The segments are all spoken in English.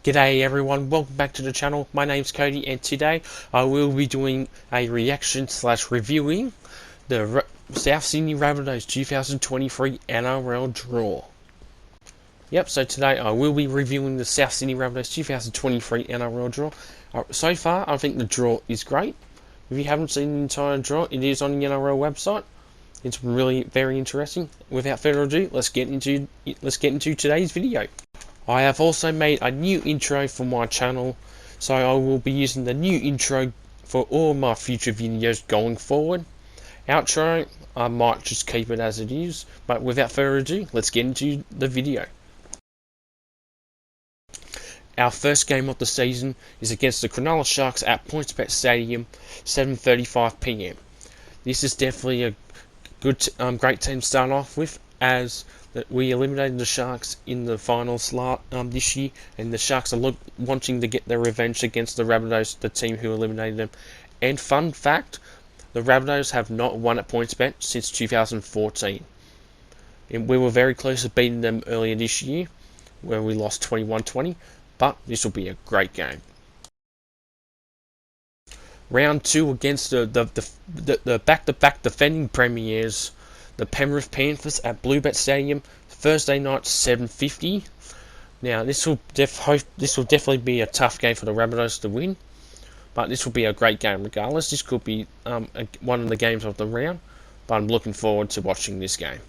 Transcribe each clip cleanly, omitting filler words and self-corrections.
G'day everyone, welcome back to the channel. My name's Cody and today I will be doing a reaction / reviewing the South Sydney Rabbitohs 2023 NRL draw. Yep, so today I will be reviewing the South Sydney Rabbitohs 2023 NRL draw. So far I think the draw is great. If you haven't seen the entire draw, it is on the NRL website. It's really very interesting. Without further ado, let's get into today's video. I have also made a new intro for my channel, so I will be using the new intro for all my future videos going forward. Outro, I might just keep it as it is, but without further ado, let's get into the video. Our first game of the season is against the Cronulla Sharks at PointsBet Stadium, 7:35 PM. This is definitely a good, great team to start off with, as that we eliminated the Sharks in the finals this year, and the Sharks are wanting to get their revenge against the Rabbitohs, the team who eliminated them. And fun fact, the Rabbitohs have not won at PointsBet since 2014. And we were very close to beating them earlier this year, where we lost 21-20, but this will be a great game. Round 2 against the back-to-back defending premiers, the Penrith Panthers at Bluebet Stadium, Thursday night, 7:50. Now this will definitely be a tough game for the Rabbitohs to win, but this will be a great game regardless. This could be one of the games of the round, but I'm looking forward to watching this game.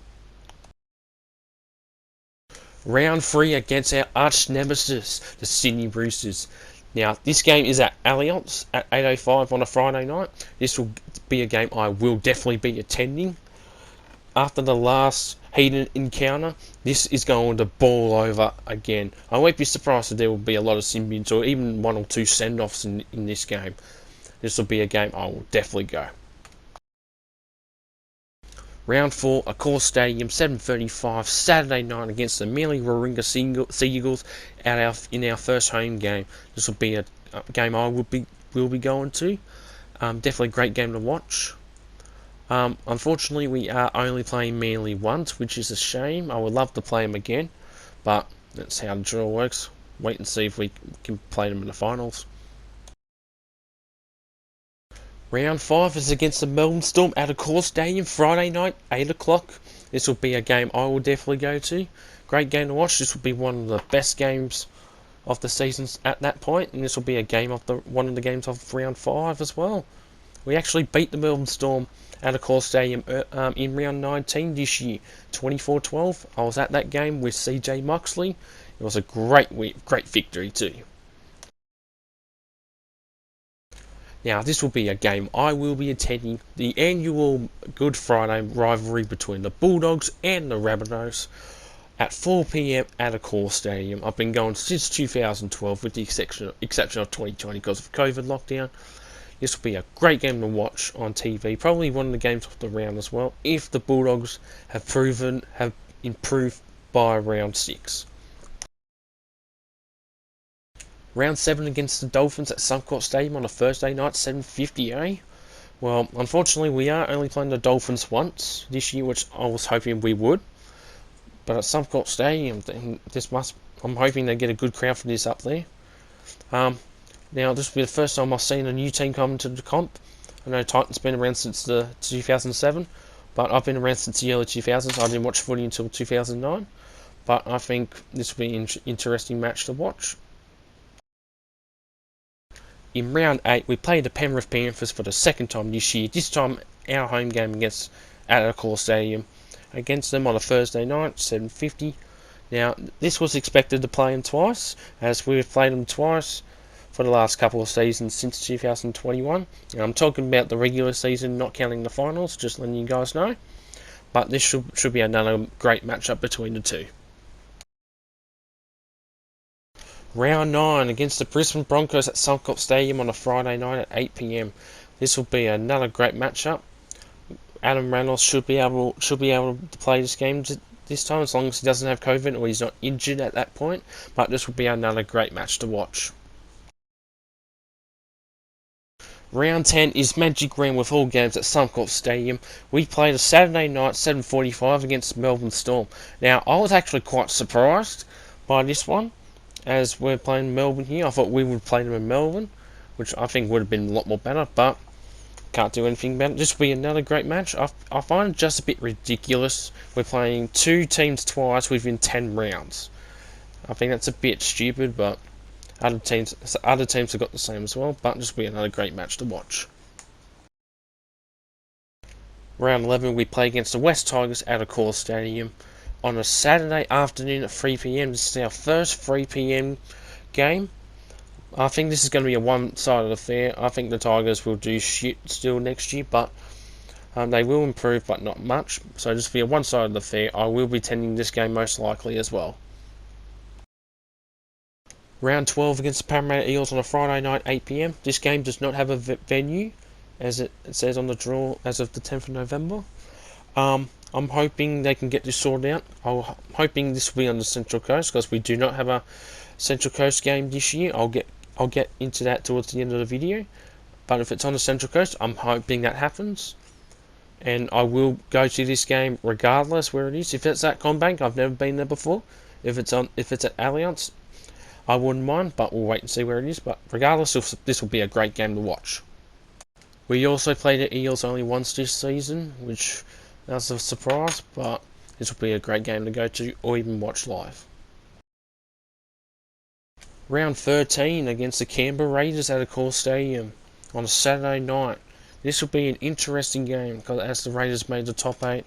Round 3 against our arch nemesis, the Sydney Roosters. Now, this game is at Allianz at 8:05 on a Friday night. This will be a game I will definitely be attending. After the last heated encounter, this is going to ball over again. I won't be surprised if there will be a lot of symbiotes or even 1 or 2 send-offs in this game. This will be a game I will definitely go. Round 4, Accor Stadium, 7:35, Saturday night against the Manly Warringah Seagulls in our first home game. This will be a game I will be going to. Definitely a great game to watch. Unfortunately, we are only playing Manly once, which is a shame. I would love to play them again, but that's how the draw works. Wait and see if we can play them in the finals. Round 5 is against the Melbourne Storm at Accor Stadium, Friday night, 8 o'clock. This will be a game I will definitely go to. Great game to watch. This will be one of the best games of the season at that point, and this will be a game of one of the games of round 5 as well. We actually beat the Melbourne Storm at Accor Stadium in round 19 this year, 24-12. I was at that game with CJ Moxley. It was a great victory too. Now, this will be a game I will be attending, the annual Good Friday rivalry between the Bulldogs and the Rabbitohs at 4 PM at Accor Stadium. I've been going since 2012 with the exception of 2020 because of COVID lockdown. This will be a great game to watch on TV, probably one of the games of the round as well, if the Bulldogs have improved by round 6. Round 7 against the Dolphins at Suncorp Stadium on a Thursday night, 7:50. Well, unfortunately, we are only playing the Dolphins once this year, which I was hoping we would. But at Suncorp Stadium, I'm hoping they get a good crowd for this up there. Now, this will be the first time I've seen a new team come into the comp. I know Titans been around since the 2007, but I've been around since the early 2000s. I didn't watch footy until 2009, but I think this will be an interesting match to watch. In round 8, we played the Penrith Panthers for the second time this year. This time, our home game at Accor Stadium against them on a Thursday night, 7:50. Now, this was expected to play them twice, as we've played them twice for the last couple of seasons since 2021. And I'm talking about the regular season, not counting the finals, just letting you guys know. But this should be another great matchup between the two. Round 9 against the Brisbane Broncos at Suncorp Stadium on a Friday night at 8 PM. This will be another great matchup. Adam Reynolds should be able to play this game this time, as long as he doesn't have COVID or he's not injured at that point. But this will be another great match to watch. Round 10 is Magic Round with all games at Suncorp Stadium. We played a Saturday night, 7:45 against Melbourne Storm. Now, I was actually quite surprised by this one. as we're playing Melbourne here. I thought we would play them in Melbourne, which I think would have been a lot more better, but can't do anything about it. This will be another great match. I find it just a bit ridiculous. We're playing two teams twice within 10 rounds. I think that's a bit stupid, but other teams have got the same as well. But this will be another great match to watch. Round 11, we play against the West Tigers at Accor Stadium on a Saturday afternoon at 3 p.m. This is our first 3 p.m. game. I think this is going to be a one-sided affair. I think the Tigers will do shit still next year, but they will improve, but not much. So this will be a one-sided affair. I will be attending this game most likely as well. Round 12 against the Parramatta Eels on a Friday night, 8 p.m. This game does not have a venue, as it says on the draw as of the 10th of November. I'm hoping they can get this sorted out. I'm hoping this will be on the Central Coast, because we do not have a Central Coast game this year. I'll get into that towards the end of the video. But if it's on the Central Coast, I'm hoping that happens. And I will go to this game regardless where it is. If it's at CommBank, I've never been there before. If it's at Allianz, I wouldn't mind, but we'll wait and see where it is. But regardless, this will be a great game to watch. We also played the Eels only once this season, which was a surprise, but this will be a great game to go to or even watch live. Round 13 against the Canberra Raiders at Accor Stadium on a Saturday night. This will be an interesting game, because as the Raiders made the top 8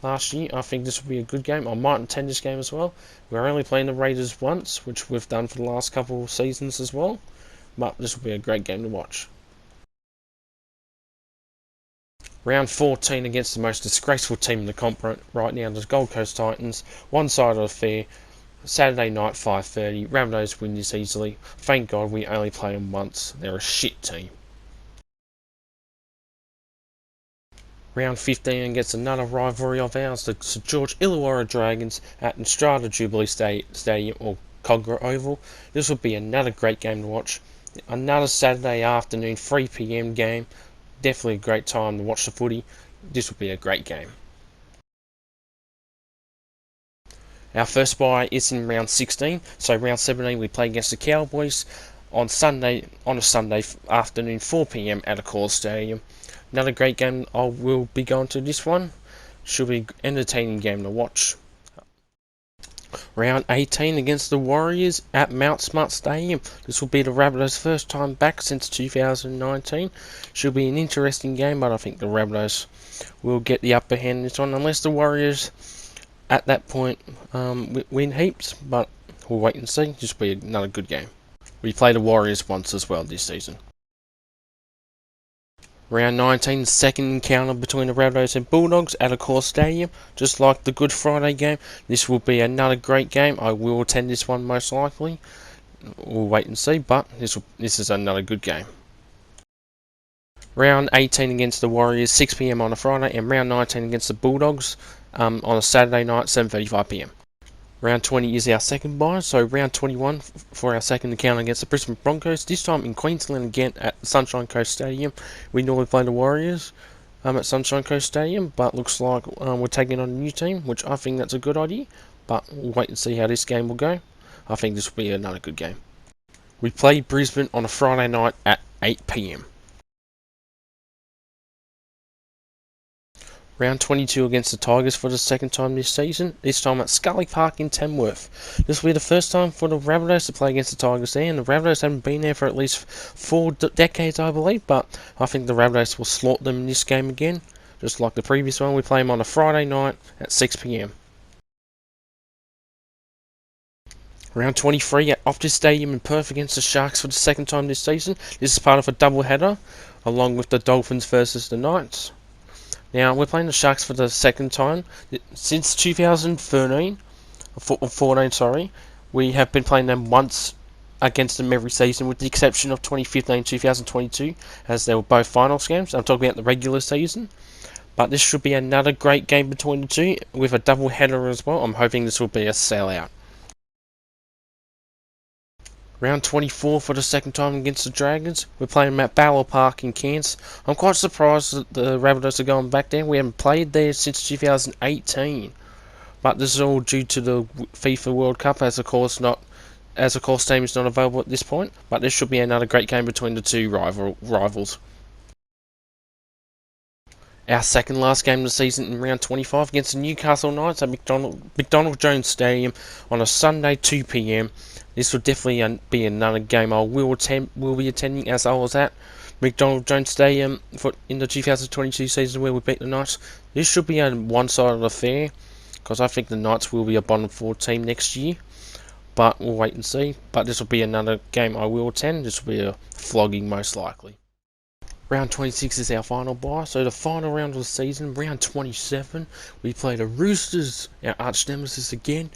last year, I think this will be a good game. I might attend this game as well. We're only playing the Raiders once, which we've done for the last couple of seasons as well, but this will be a great game to watch. Round 14 against the most disgraceful team in the comp right now, the Gold Coast Titans. One-sided affair, Saturday night, 5:30. Rabbitohs win this easily. Thank God we only play them once. They're a shit team. Round 15 against another rivalry of ours, the St George Illawarra Dragons at Strata Jubilee Stadium, or Cogra Oval. This will be another great game to watch. Another Saturday afternoon, 3 p.m. game. Definitely a great time to watch the footy. This will be a great game. Our first bye is in round 16, so round 17 we play against the Cowboys on a Sunday afternoon, 4 p.m. at Accor Stadium. Another great game. I will be going to this one. Should be an entertaining game to watch. Round 18 against the Warriors at Mount Smart Stadium. This will be the Rabbitohs' first time back since 2019. Should be an interesting game, but I think the Rabbitohs will get the upper hand in this one, unless the Warriors at that point win heaps, but we'll wait and see. This will be another good game. We played the Warriors once as well this season. Round 19, second encounter between the Rabbitohs and Bulldogs at Accor Stadium. Just like the Good Friday game, this will be another great game. I will attend this one most likely. We'll wait and see, but this is another good game. Round 18 against the Warriors, 6 p.m. on a Friday, and round 19 against the Bulldogs on a Saturday night, 7:35 p.m. Round 20 is our second bye, so round 21 for our second encounter against the Brisbane Broncos, this time in Queensland again at Sunshine Coast Stadium. We normally play the Warriors at Sunshine Coast Stadium, but looks like we're taking on a new team, which I think that's a good idea, but we'll wait and see how this game will go. I think this will be another good game. We play Brisbane on a Friday night at 8 p.m. Round 22 against the Tigers for the second time this season, this time at Scully Park in Tamworth. This will be the first time for the Rabbitohs to play against the Tigers there, and the Rabbitohs haven't been there for at least 4 decades, I believe, but I think the Rabbitohs will slaughter them in this game again. Just like the previous one, we play them on a Friday night at 6 p.m. Round 23 at Optus Stadium in Perth against the Sharks for the second time this season. This is part of a double header, along with the Dolphins versus the Knights. Now, we're playing the Sharks for the second time. Since 2014, we have been playing them once against them every season, with the exception of 2015-2022, as they were both finals games. I'm talking about the regular season. But this should be another great game between the two, with a double header as well. I'm hoping this will be a sellout. Round 24 for the second time against the Dragons. We're playing them at Ballard Park in Cairns. I'm quite surprised that the Rabbitohs are going back there. We haven't played there since 2018. But this is all due to the FIFA World Cup, as of course not as a course team is not available at this point, but this should be another great game between the two rivals. Our second last game of the season in round 25 against the Newcastle Knights at McDonald Jones Stadium on a Sunday 2 PM. This will definitely be another game I will be attending, as I was at McDonald Jones Stadium in the 2022 season where we beat the Knights. This should be a one-sided affair, because I think the Knights will be a bottom 4 team next year, but we'll wait and see. But this will be another game I will attend. This will be a flogging most likely. Round 26 is our final bye, so the final round of the season, round 27, we play the Roosters, our arch nemesis again,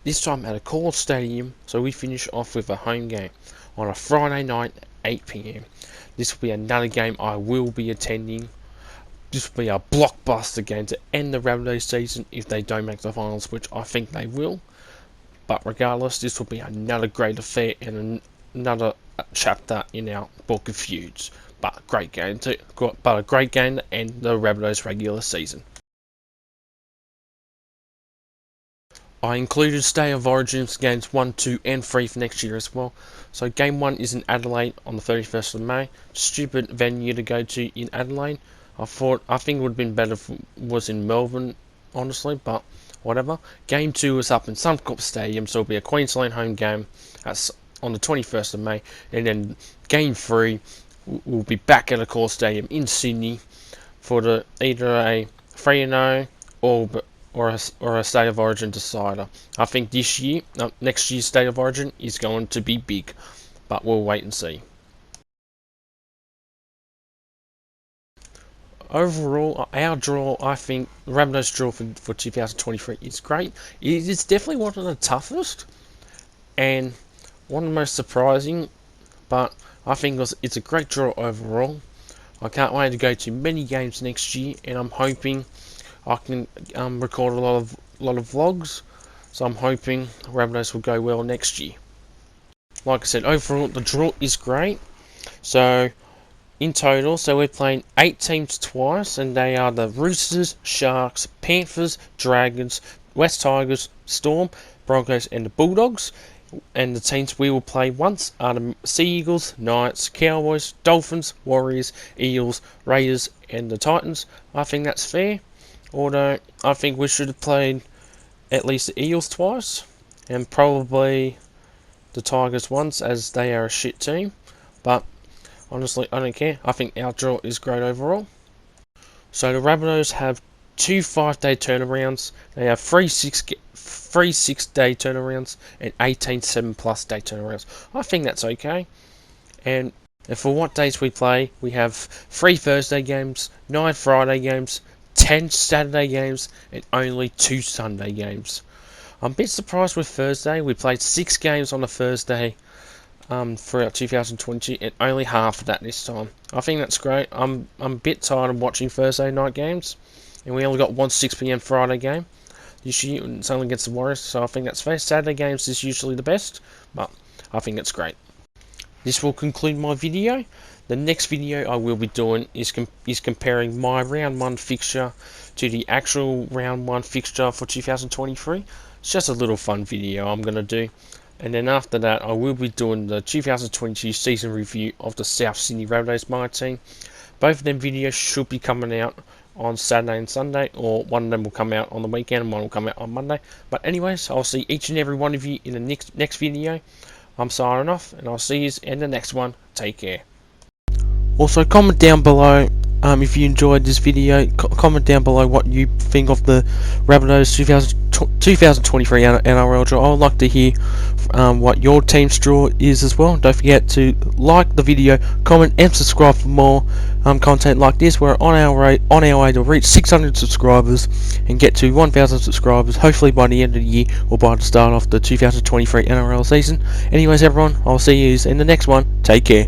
this time at a Call Stadium, so we finish off with a home game on a Friday night, 8 PM. This will be another game I will be attending. This will be a blockbuster game to end the Rabbitohs season if they don't make the finals, which I think they will. But regardless, this will be another great affair and another chapter in our book of feuds. But a great game to end the Rabbitohs regular season. I included State of Origins games 1, 2 and 3 for next year as well. So game 1 is in Adelaide on the 31st of May. Stupid venue to go to in Adelaide. I think it would have been better if it was in Melbourne, honestly, but whatever. Game 2 is up in Suncorp Stadium, so it'll be a Queensland home game on the 21st of May. And then game 3 will be back at a Core Stadium in Sydney for either a 3-0 or a State of Origin decider. I think next year's State of Origin is going to be big, but we'll wait and see. Overall, our draw, I think, the Rabbitohs draw for 2023 is great. It is definitely one of the toughest and one of the most surprising, but I think it's a great draw overall. I can't wait to go to many games next year, and I'm hoping I can record a lot of vlogs. So I'm hoping Rabbitohs will go well next year. Like I said, overall the draw is great. So in total, we're playing 8 teams twice, and they are the Roosters, Sharks, Panthers, Dragons, West Tigers, Storm, Broncos, and the Bulldogs. And the teams we will play once are the Sea Eagles, Knights, Cowboys, Dolphins, Warriors, Eels, Raiders, and the Titans. I think that's fair. Although I think we should have played at least the Eels twice, and probably the Tigers once, as they are a shit team. But honestly, I don't care. I think our draw is great overall. So the Rabbitohs have 2 5-day turnarounds. They have 3 6-day turnarounds and 18 7+ day turnarounds. I think that's okay. And for what days we play, we have 3 Thursday games, 9 Friday games, 10 Saturday games, and only 2 Sunday games. I'm a bit surprised with Thursday. We played 6 games on a Thursday throughout 2020, and only half of that this time. I think that's great. I'm a bit tired of watching Thursday night games, and we only got one 6 PM Friday game this year, and it's only against the Warriors, so I think that's fair. Saturday games is usually the best, but I think it's great. This will conclude my video. The next video I will be doing is comparing my round 1 fixture to the actual round 1 fixture for 2023. It's just a little fun video I'm going to do. And then after that, I will be doing the 2022 season review of the South Sydney Rabbitohs my team. Both of them videos should be coming out on Saturday and Sunday, or one of them will come out on the weekend and one will come out on Monday. But anyways, I'll see each and every one of you in the next video. I'm signing off, and I'll see you in the next one. Take care. Also, comment down below if you enjoyed this video. Comment down below what you think of the Rabbitohs 2023 NRL draw. I would like to hear what your team's draw is as well. Don't forget to like the video, comment, and subscribe for more content like this. We're on our way to reach 600 subscribers and get to 1,000 subscribers, hopefully by the end of the year or by the start of the 2023 NRL season. Anyways, everyone, I'll see you in the next one. Take care.